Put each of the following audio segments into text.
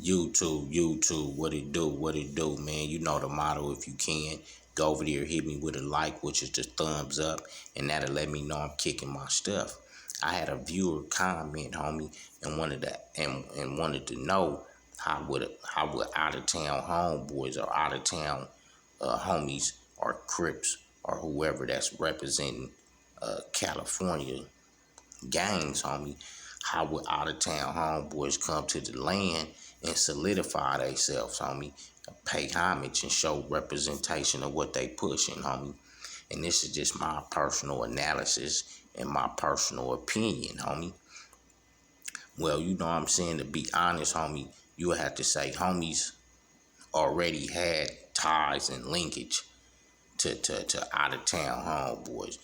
YouTube, what it do, man. You know the motto. If you can, go over there, hit me with a like, which is the thumbs up, and that'll let me know I'm kicking my stuff. I had a viewer comment, homie, and wanted to know how would out of town homeboys or out of town homies or Crips or whoever that's representing California gangs, homie. How would out of town homeboys come to the land and solidify themselves, homie? Pay homage and show representation of what they pushing, homie. And this is just my personal analysis and my personal opinion, homie. Well, you know what I'm saying? To be honest, homie, you would have to say homies already had ties and linkage to out of town homeboys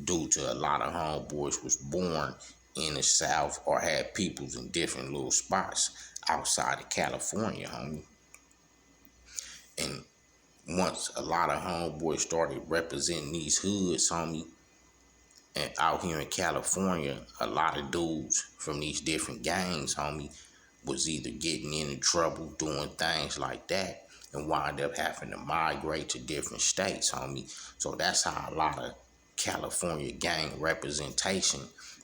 due to a lot of homeboys was born in the South or had peoples in different little spots outside of California, homie. And once a lot of homeboys started representing these hoods, homie, and out here in California, a lot of dudes from these different gangs, homie, was either getting into trouble doing things like that and wind up having to migrate to different states, homie. So that's how a lot of California gang representation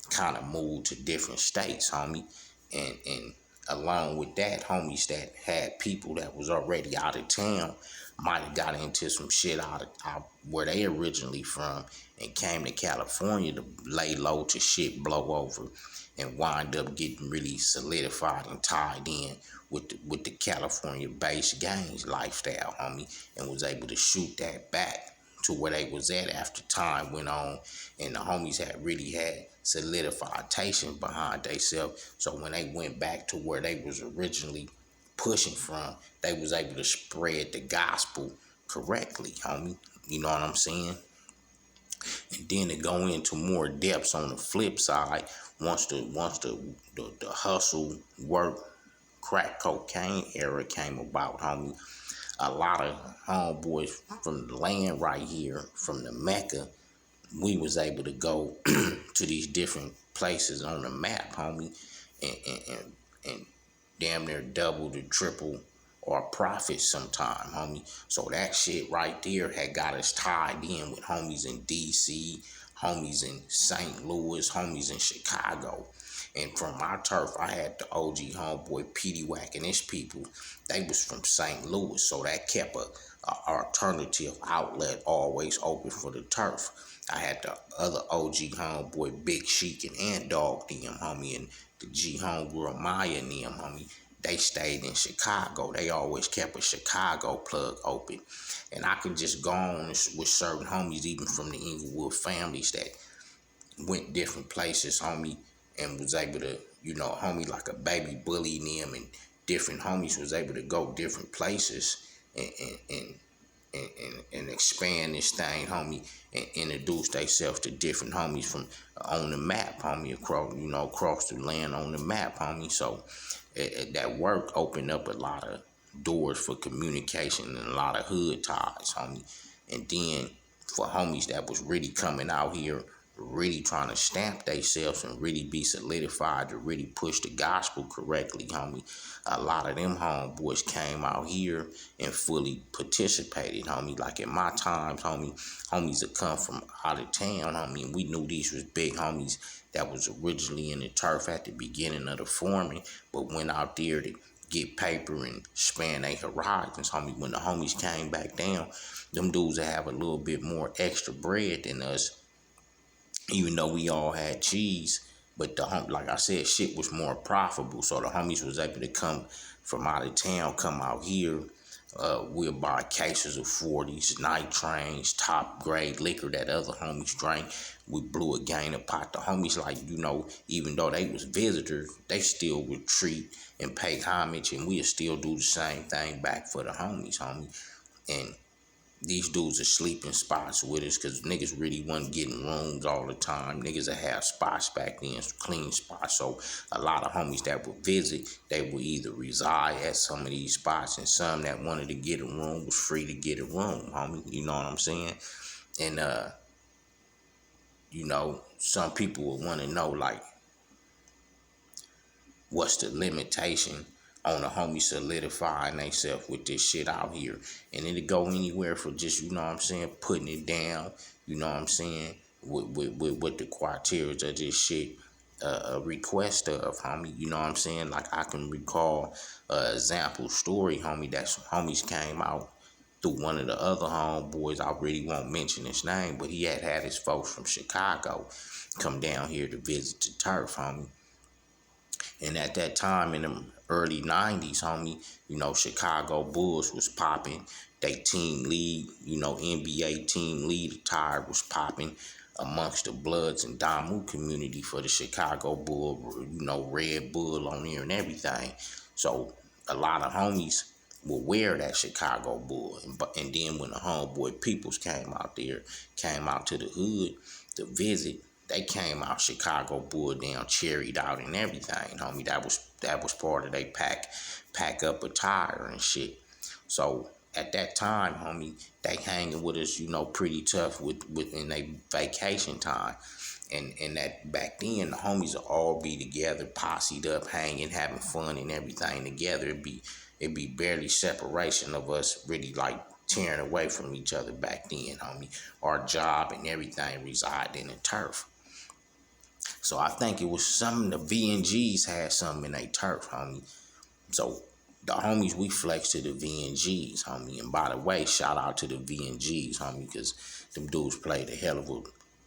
kind of moved to different states, homie. And along with that, homies that had people that was already out of town might have got into some shit out where they originally from and came to California to lay low to shit blow over and wind up getting really solidified and tied in with the California-based gangs lifestyle, homie, and was able to shoot that back to where they was at after time went on and the homies had really had solidification behind themselves. So when they went back to where they was originally pushing from, they was able to spread the gospel correctly, homie. You know what I'm saying? And then to go into more depths on the flip side, once the hustle, work, crack cocaine era came about, homie, a lot of homeboys from the land right here, from the Mecca, we was able to go to these different places on the map, homie, and damn near double to triple or profit sometime, homie. So that shit right there had got us tied in with homies in DC, homies in St. Louis, homies in Chicago. And from my turf, I had the OG homeboy Petey Wack and his people. They was from St. Louis, so that kept a alternative outlet always open for the turf. I had the other OG homeboy Big Sheik and Ant Dog them, homie, and the G homegirl Maya and them, homie. They stayed in Chicago. They always kept a Chicago plug open. And I could just go on with certain homies, even from the Inglewood families that went different places, homie, and was able to, you know, homie like a baby bully them and different homies was able to go different places and expand this thing, homie, and introduce themselves to different homies from on the map, homie, across the land on the map, homie. So that work opened up a lot of doors for communication and a lot of hood ties, homie. And then for homies that was really coming out here, really trying to stamp themselves and really be solidified to really push the gospel correctly, homie. A lot of them homeboys came out here and fully participated, homie. Like in my times, homies that come from out of town, homie, and we knew these was big homies that was originally in the turf at the beginning of the forming, but went out there to get paper and span their horizons, homie. When the homies came back down, them dudes that have a little bit more extra bread than us, even though we all had cheese, but like I said, shit was more profitable. So the homies was able to come from out of town, come out here. We'll buy cases of 40s, night trains, top grade liquor that other homies drank. We blew a gain of pot. The homies, like, you know, even though they was visitors, they still would treat and pay homage, and we'll still do the same thing back for the homies, homie. And these dudes are sleeping spots with us because niggas really wasn't getting rooms all the time. Niggas that have spots back then, clean spots. So a lot of homies that would visit, they would either reside at some of these spots, and some that wanted to get a room was free to get a room, homie. You know what I'm saying? And, you know, some people would want to know, like, what's the limitation on the homie solidifying themselves with this shit out here. And it'll go anywhere for just, you know what I'm saying, putting it down, you know what I'm saying, with the criteria of this shit, a request of, homie, you know what I'm saying? Like, I can recall a example story, homie, that some homies came out through one of the other homeboys. I really won't mention his name, but he had his folks from Chicago come down here to visit the turf, homie. And at that time in the early 90s, homie, you know, Chicago Bulls was popping. They team lead, you know, NBA team lead attire was popping amongst the Bloods and Damu community for the Chicago Bull, you know, Red Bull on there and everything. So a lot of homies will wear that Chicago Bull. And then when the homeboy Peoples came out there, came out to the hood to visit, they came out Chicago Bull down, cherried out and everything, homie. That was part of they pack up attire and shit. So at that time, homie, they hanging with us, you know, pretty tough in their vacation time. And that back then the homies would all be together, posseed up, hanging, having fun and everything together. It'd be barely separation of us really like tearing away from each other back then, homie. Our job and everything resided in the turf. So I think it was something the VNGs had something in their turf, homie. So the homies, we flex to the VNGs, homie. And by the way, shout out to the VNGs, homie, because them dudes played a hell of a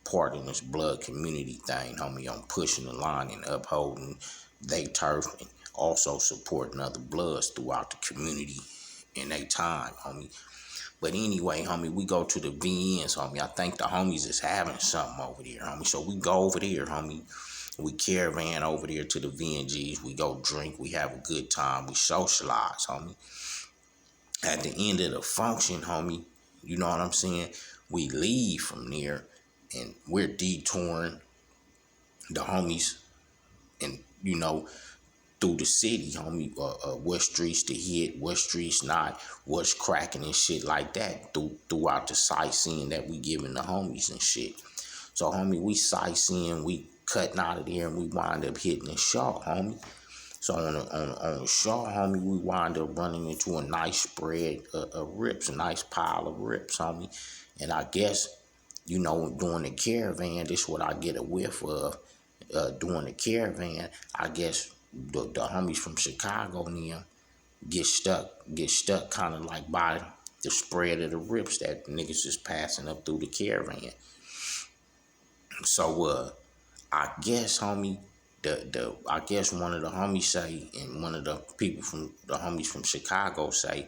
part in this blood community thing, homie, on pushing the line and upholding they turf and also supporting other bloods throughout the community in their time, homie. But anyway, homie, we go to the VNs, homie. I think the homies is having something over there, homie. So we go over there, homie. We caravan over there to the VNGs. We go drink. We have a good time. We socialize, homie. At the end of the function, homie, you know what I'm saying? We leave from there and we're detouring the homies and, you know, through the city, homie, what streets to hit, what streets not, what's cracking and shit like that throughout the sightseeing that we giving the homies and shit. So, homie, we sightseeing, we cutting out of there, and we wind up hitting the Shaw, homie. So on the Shaw, homie, we wind up running into a nice spread of rips, a nice pile of rips, homie. And I guess, you know, during the caravan, this is what I get a whiff of. During the caravan, I guess the homies from Chicago and them get stuck kind of like by the spread of the rips that niggas is passing up through the caravan. So I guess, homie, I guess one of the homies say, and one of the people from the homies from Chicago say,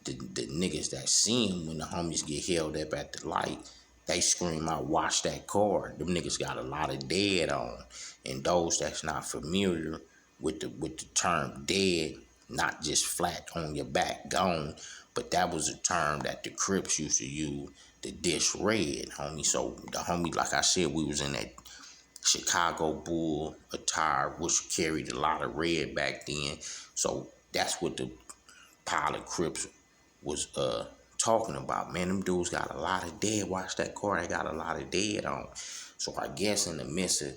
the niggas that see him when the homies get held up at the light, they scream out, "Watch that car." Them niggas got a lot of dead on. And those that's not familiar with the term dead, not just flat on your back, gone, but that was a term that the Crips used to use, the dish red, homie. So the homie, like I said, we was in that Chicago Bull attire, which carried a lot of red back then. So that's what the pile of Crips was talking about. Man, them dudes got a lot of dead. Watch that car, they got a lot of dead on. So I guess in the midst of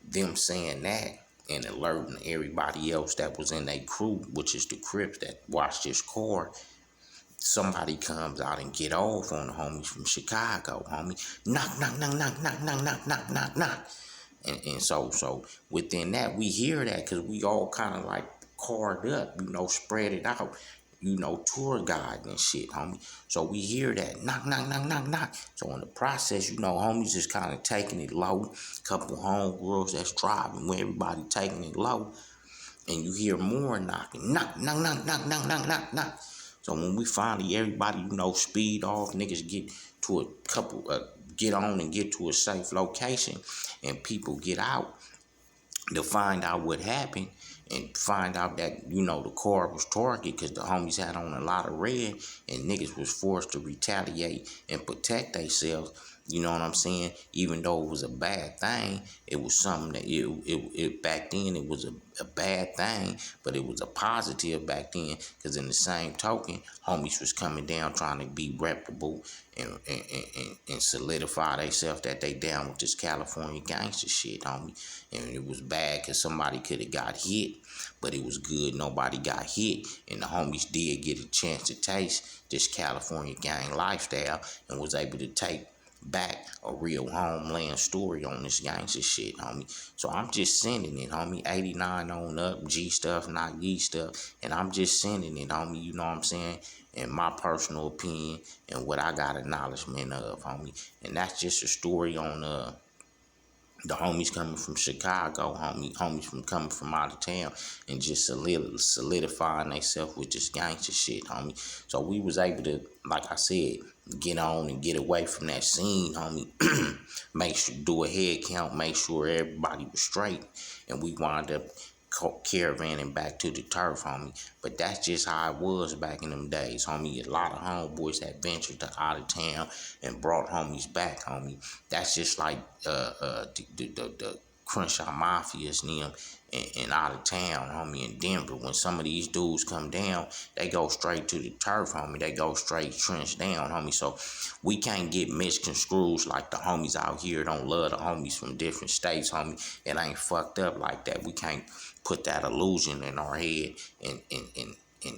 them saying that and alerting everybody else that was in their crew, which is the Crips that watched this car, somebody comes out and get off on the homies from Chicago, homie. Knock, knock, knock, knock, knock, knock, knock, knock, knock, knock. And so within that, we hear that because we all kind of like carved up, you know, spread it out, you know, tour guide and shit, homie. So we hear that knock, knock, knock, knock, knock. So in the process, you know, homies just kind of taking it low. Couple homegirls that's driving where everybody taking it low. And you hear more knocking, knock, knock, knock, knock, knock, knock, knock, knock. So when we finally, everybody, you know, speed off, niggas get to a couple, get on and get to a safe location, and people get out to find out what happened and find out that, you know, the car was targeted because the homies had on a lot of red and niggas was forced to retaliate and protect themselves. You know what I'm saying? Even though it was a bad thing, it was something that it back then it was a bad thing, but it was a positive back then. Cause in the same token, homies was coming down trying to be reputable and solidify themselves that they down with this California gangster shit, homie. And it was bad cause somebody could have got hit, but it was good nobody got hit, and the homies did get a chance to taste this California gang lifestyle and was able to take back a real homeland story on this gangster shit, homie. So I'm just sending it, homie. 89 on up, G stuff, not Ye stuff. And I'm just sending it, homie. You know what I'm saying? In my personal opinion and what I got acknowledgement of, homie. And that's just a story on the homies coming from Chicago, homies from coming from out of town, and just solidifying themselves with this gangster shit, homie. So we was able to, like I said, get on and get away from that scene, homie. Make sure, do a head count, make sure everybody was straight, and we wound up caravanning back to the turf, homie. But that's just how it was back in them days, homie. A lot of homeboys had ventured to out of town and brought homies back, homie. That's just like the Crenshaw Mafias and them and out of town, homie, in Denver. When some of these dudes come down, they go straight to the turf, homie. They go straight trench down, homie. So we can't get misconstrued like the homies out here don't love the homies from different states, homie. It ain't fucked up like that. We can't put that illusion in our head and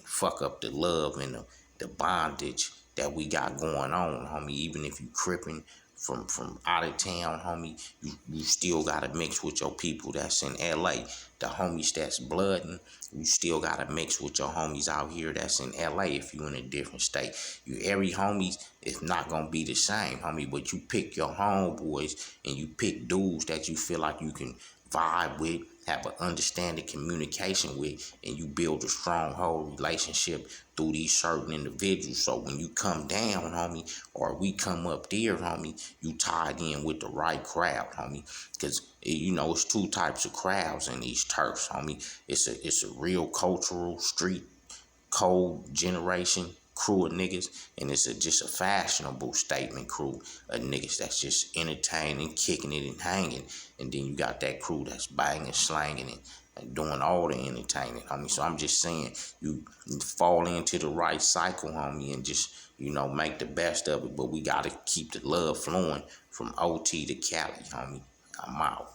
fuck up the love and the bondage that we got going on, homie. Even if you crippin' from out of town, homie, you still gotta mix with your people that's in LA. The homies that's blooding, you still gotta mix with your homies out here that's in LA if you in a different state. Every homies is not gonna be the same, homie, but you pick your homeboys and you pick dudes that you feel like you can vibe with, have an understanding communication with, and you build a strong whole relationship through these certain individuals. So when you come down, homie, or we come up there, homie, you tied in with the right crowd, homie. Because, you know, it's two types of crowds in these turfs, homie. It's a real cultural street cold generation crew of niggas, and it's just a fashionable statement crew of niggas that's just entertaining, kicking it and hanging. And then you got that crew that's banging, slanging it, and doing all the entertaining, homie. So I'm just saying, you fall into the right cycle, homie, and just, you know, make the best of it. But we gotta keep the love flowing from OT to Cali, homie. I'm out.